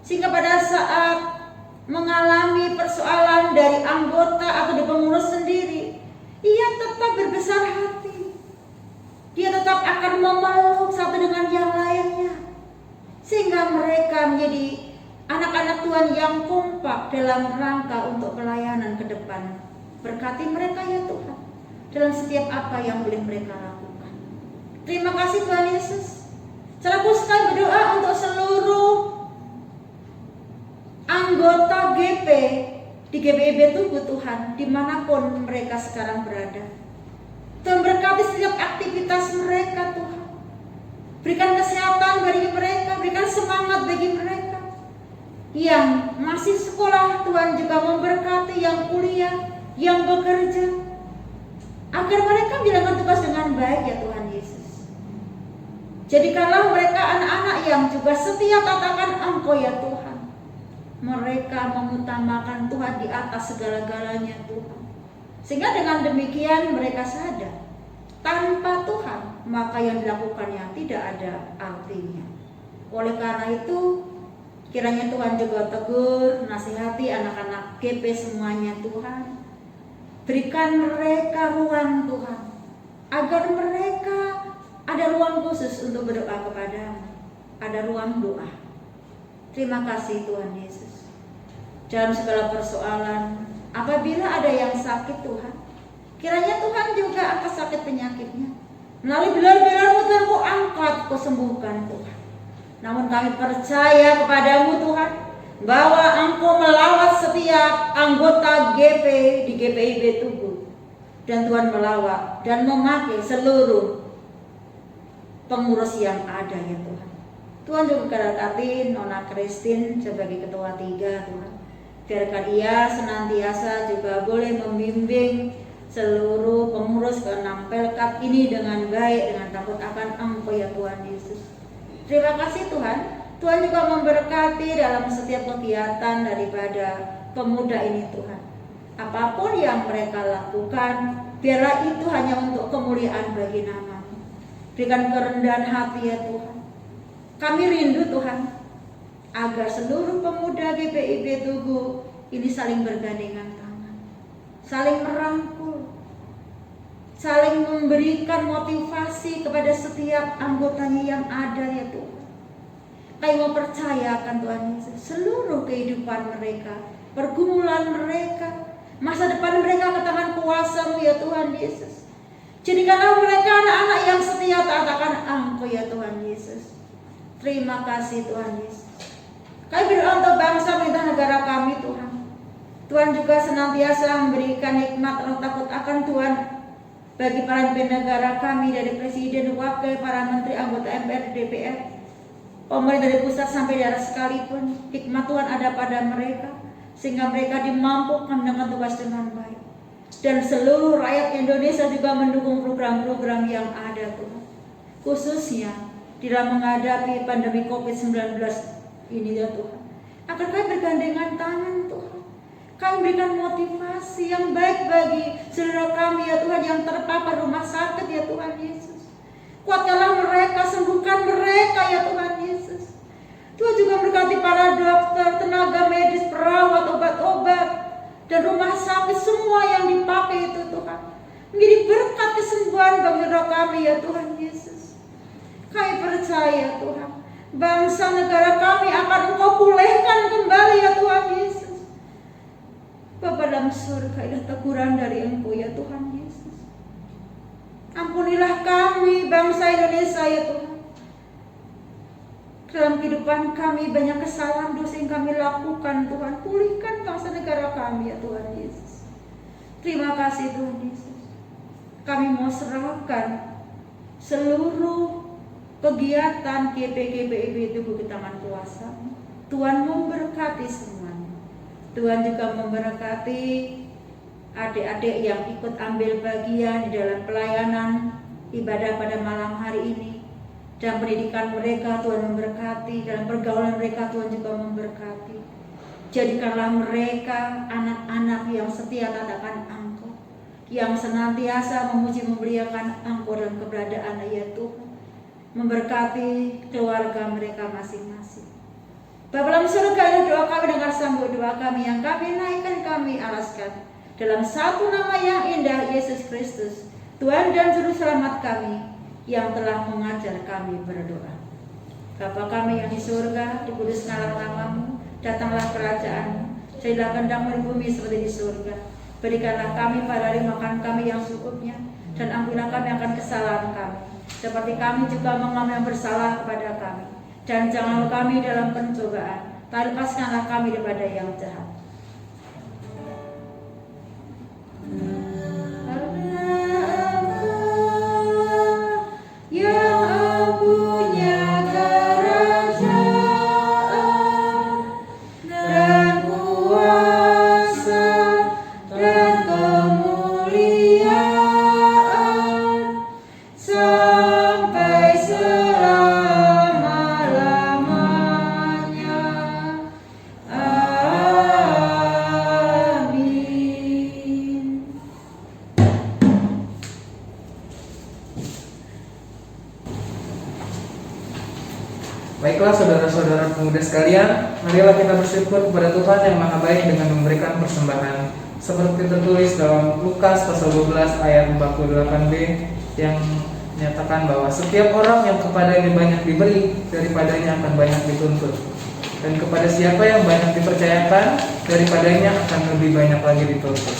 Sehingga pada saat mengalami persoalan dari anggota atau dari pengurus sendiri, ia tetap berbesar hati. Dia tetap akan memeluk satu dengan yang lainnya. Sehingga mereka menjadi anak-anak Tuhan yang kompak dalam rangka untuk pelayanan ke depan. Berkati mereka ya Tuhan dalam setiap apa yang boleh mereka lakukan. Terima kasih Tuhan Yesus. Saya sekali berdoa untuk seluruh anggota GP di GPIB Tugu Tuhan dimanapun mereka sekarang berada. Tuhan berkati setiap aktivitas mereka Tuhan. Berikan kesehatan bagi mereka, berikan semangat bagi mereka. Yang masih sekolah Tuhan juga memberkati, yang kuliah yang bekerja, agar mereka menjalankan tugas dengan baik ya Tuhan Yesus. Jadikanlah mereka anak-anak yang juga setia katakan Engkau ya Tuhan. Mereka mengutamakan Tuhan di atas segala-galanya Tuhan. Sehingga dengan demikian mereka sadar, tanpa Tuhan maka yang dilakukannya tidak ada artinya. Oleh karena itu, kiranya Tuhan juga tegur, nasihati anak-anak GP semuanya Tuhan. Berikan mereka ruang Tuhan, agar mereka ada ruang khusus untuk berdoa kepadamu. Ada ruang doa. Terima kasih Tuhan Yesus. Dalam segala persoalan, apabila ada yang sakit Tuhan, kiranya Tuhan juga angkat sakit penyakitnya. Melalui bilar-bilarmu Tuhan, Kau angkat, Kau sembuhkan Tuhan. Namun kami percaya kepadamu Tuhan, bahwa Engkau melawat setiap anggota GP di GPIB Tugu. Dan Tuhan melawat dan memakai seluruh pengurus yang ada ya Tuhan. Tuhan juga berkati Nona Christine sebagai ketua 3 Tuhan. Biarkan ia senantiasa juga boleh membimbing seluruh pengurus ke-6 Pelkat ini dengan baik, dengan takut akan Engkau ya Tuhan Yesus. Terima kasih Tuhan. Tuhan juga memberkati dalam setiap kegiatan daripada pemuda ini Tuhan. Apapun yang mereka lakukan, biarlah itu hanya untuk kemuliaan bagi nama-Mu. Berikan kerendahan hati ya Tuhan. Kami rindu Tuhan, agar seluruh pemuda GPIB Tugu ini saling bergandengan tangan, saling merangkul, saling memberikan motivasi kepada setiap anggotanya yang ada ya Tuhan. Kami mau percayakan Tuhan Yesus, seluruh kehidupan mereka, pergumulan mereka, masa depan mereka ke tangan kuasa-Mu ya Tuhan Yesus. Jadikanlah mereka anak-anak yang setia taat-taatan Engkau ya Tuhan Yesus. Terima kasih Tuhan Yesus. Kami berdoa untuk bangsa dan negara kami Tuhan. Tuhan juga senantiasa memberikan hikmat dan takut akan Tuhan bagi para pemimpin negara kami, dari presiden, wakil, para menteri, anggota MPR, DPR, pemerintah dari pusat sampai daerah sekalipun. Hikmat Tuhan ada pada mereka, sehingga mereka dimampukan dengan tugas dengan baik. Dan seluruh rakyat Indonesia juga mendukung program-program yang ada Tuhan, khususnya dalam menghadapi pandemi COVID-19 ini ya Tuhan. Agar kami bergandengan tangan Tuhan, kami berikan motivasi yang baik bagi saudara kami ya Tuhan yang terpapar rumah sakit ya Tuhan Yesus. Kuatkanlah mereka, sembuhkan mereka ya Tuhan Yesus. Tuhan juga berkati para dokter, tenaga medis, perawat, obat-obat, dan rumah sakit semua yang dipakai itu Tuhan. Menjadi berkat kesembuhan bagi saudara kami ya Tuhan Yesus. Kami percaya Tuhan, bangsa negara kami akan Engkau pulihkan kembali ya Tuhan Yesus. Bapa dalam surga, ada teguran dari Engkau ya Tuhan Yesus. Ampunilah kami bangsa Indonesia ya Tuhan. Dalam kehidupan kami banyak kesalahan dosa yang kami lakukan Tuhan. Pulihkan bangsa negara kami ya Tuhan Yesus. Terima kasih Tuhan Yesus. Kami mau serahkan seluruh kegiatan GP-GPIB itu ke tangan kuasa. Tuhan memberkati semuanya. Tuhan juga memberkati adik-adik yang ikut ambil bagian di dalam pelayanan ibadah pada malam hari ini. Dalam pendidikan mereka Tuhan memberkati, dalam pergaulan mereka Tuhan juga memberkati. Jadikanlah mereka anak-anak yang setia taat-taatan Engkau, yang senantiasa memuji memuliakan Engkau dalam keberadaan ya Tuhan. Memberkati keluarga mereka masing-masing. Bapa dalam surga, ini doa kami, dengar sambut doa kami yang kami naikkan, kami alaskan dalam satu nama yang indah, Yesus Kristus, Tuhan dan Juru Selamat kami, yang telah mengajar kami berdoa. Bapa kami yang di surga, dikuduskanlah nama-Mu, datanglah kerajaan-Mu, jadilah kehendak-Mu di bumi seperti di surga. Berikanlah kami pada hari makan kami yang secukupnya, dan ampunilah kami akan kesalahan kami, seperti kami juga mengampuni yang bersalah kepada kami. Dan janganlah kami dalam pencobaan, tapi lepaskanlah kami daripada yang jahat. Dan kuasa dan saudara pemuda sekalian, marilah kita bersyukur kepada Tuhan yang Maha Baik dengan memberikan persembahan. Seperti tertulis dalam Lukas pasal 12 ayat 48b yang menyatakan bahwa setiap orang yang kepadanya banyak diberi, daripadanya akan banyak dituntut. Dan kepada siapa yang banyak dipercayakan, daripadanya akan lebih banyak lagi dituntut.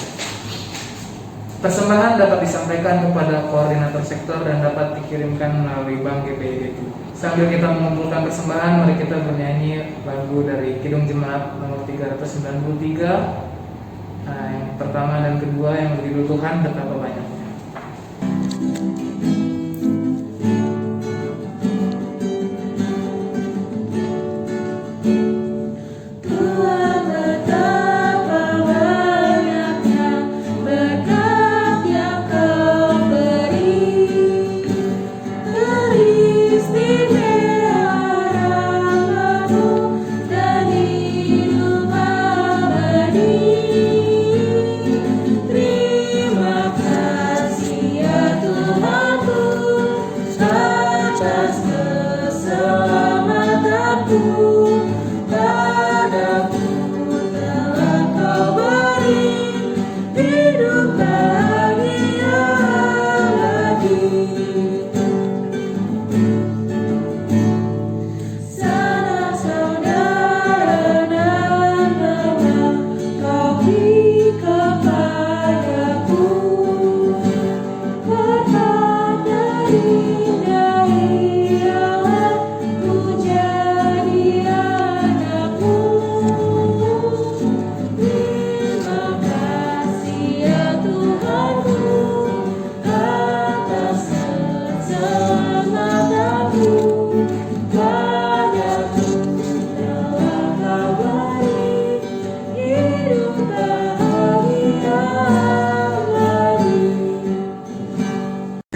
Persembahan dapat disampaikan kepada koordinator sektor dan dapat dikirimkan melalui Bank GPI itu. Sambil kita mengumpulkan persembahan, mari kita bernyanyi lagu dari Kidung Jemaat nomor 393. Yang pertama dan kedua yang berjudul Tuhan Betapa Banyaknya.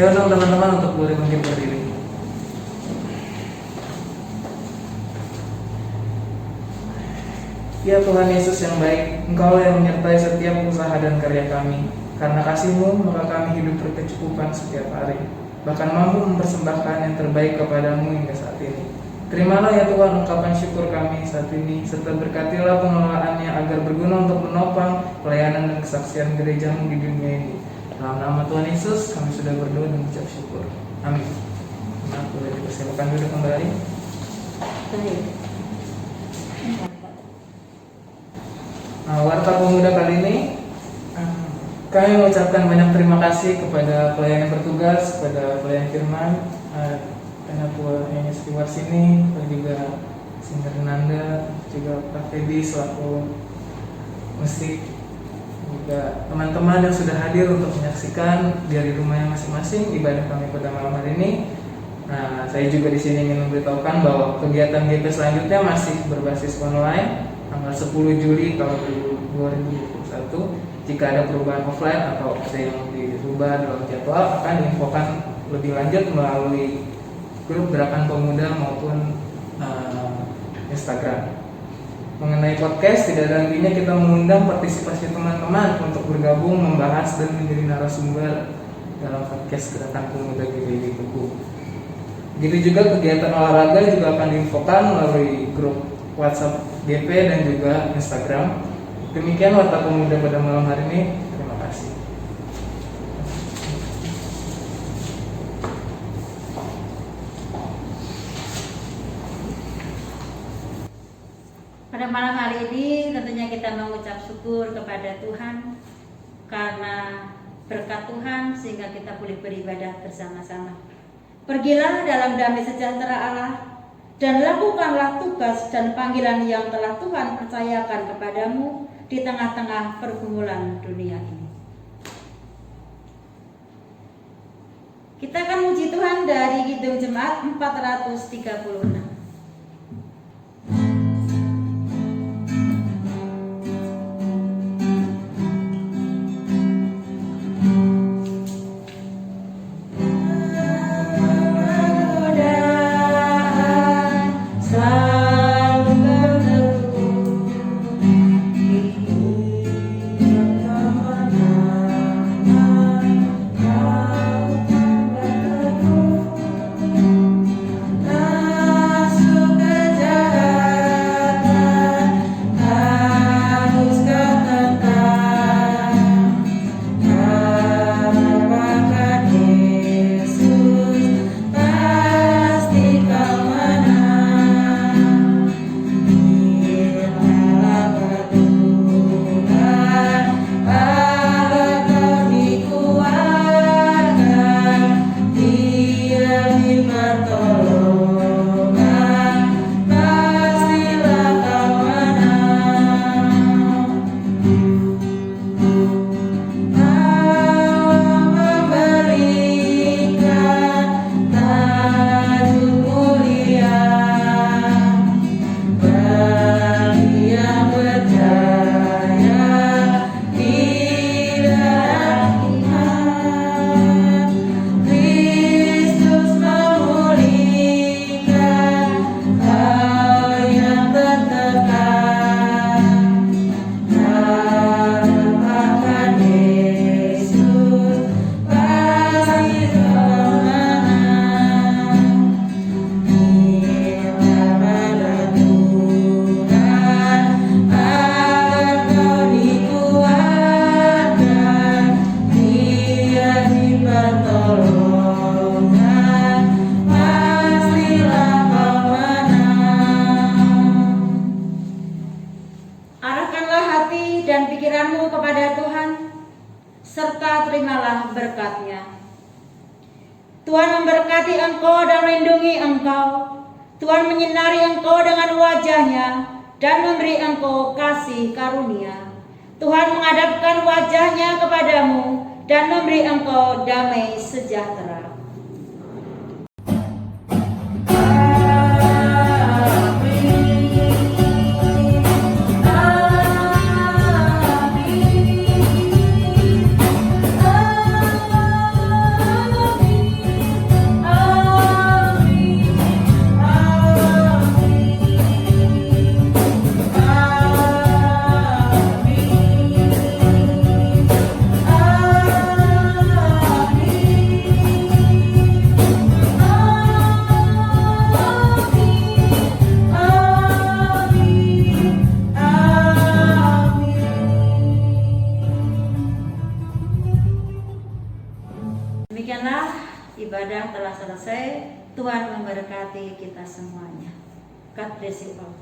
Silakan teman-teman untuk boleh mungkin berdiri. Ya Tuhan Yesus yang baik, Engkau yang menyertai setiap usaha dan karya kami. Karena kasih-Mu, maka kami hidup berkecukupan setiap hari, bahkan mampu mempersembahkan yang terbaik kepadamu hingga saat ini. Terimalah ya Tuhan ungkapan syukur kami saat ini, serta berkatilah pengelolaannya agar berguna untuk menopang pelayanan dan kesaksian gereja-Mu di dunia ini. Dalam nama Tuhan Yesus kami sudah berdoa dan mengucap syukur. Amin. Nah, boleh dipersilakan duduk kembali. Nah, Warta Pemuda kali ini kami mengucapkan banyak terima kasih kepada pelayan yang bertugas, kepada pelayan firman, karena yang steward sini, dan juga Singer Nanda, juga Pak Fedi selaku musik, juga teman-teman yang sudah hadir untuk menyaksikan dari rumahnya masing-masing ibadah kami pada malam hari ini. Nah, saya juga di sini ingin memberitahukan bahwa kegiatan GP selanjutnya masih berbasis online tanggal 10 Juli tahun 2021. Jika ada perubahan offline atau ada yang dirubah dalam jadwal, akan diinfokan lebih lanjut melalui grup Gerakan Pemuda maupun Instagram. Mengenai podcast, tidak ada lagi kita mengundang partisipasi teman-teman untuk bergabung, membahas dan menjadi narasumber dalam podcast Gerakan Pemuda GPI Tugu. Begitu juga kegiatan olahraga juga akan diinfokan melalui grup WhatsApp GP dan juga Instagram. Demikian Warta Pemuda pada malam hari ini. Terima kasih. Pada malam hari ini tentunya kita mengucap syukur kepada Tuhan karena berkat Tuhan sehingga kita boleh beribadah bersama-sama. Pergilah dalam damai sejahtera Allah dan lakukanlah tugas dan panggilan yang telah Tuhan percayakan kepadamu di tengah-tengah pergumulan dunia ini. Kita akan muji Tuhan dari Kidung Jemaat 436. Nah pikiranmu kepada Tuhan, serta terimalah berkat-Nya. Tuhan memberkati engkau dan melindungi engkau. Tuhan menyinari engkau dengan wajah-Nya dan memberi engkau kasih karunia. Tuhan menghadapkan wajah-Nya kepadamu dan memberi engkau damai sejahtera. Demikianlah ibadah telah selesai. Tuhan memberkati kita semuanya. God bless you all.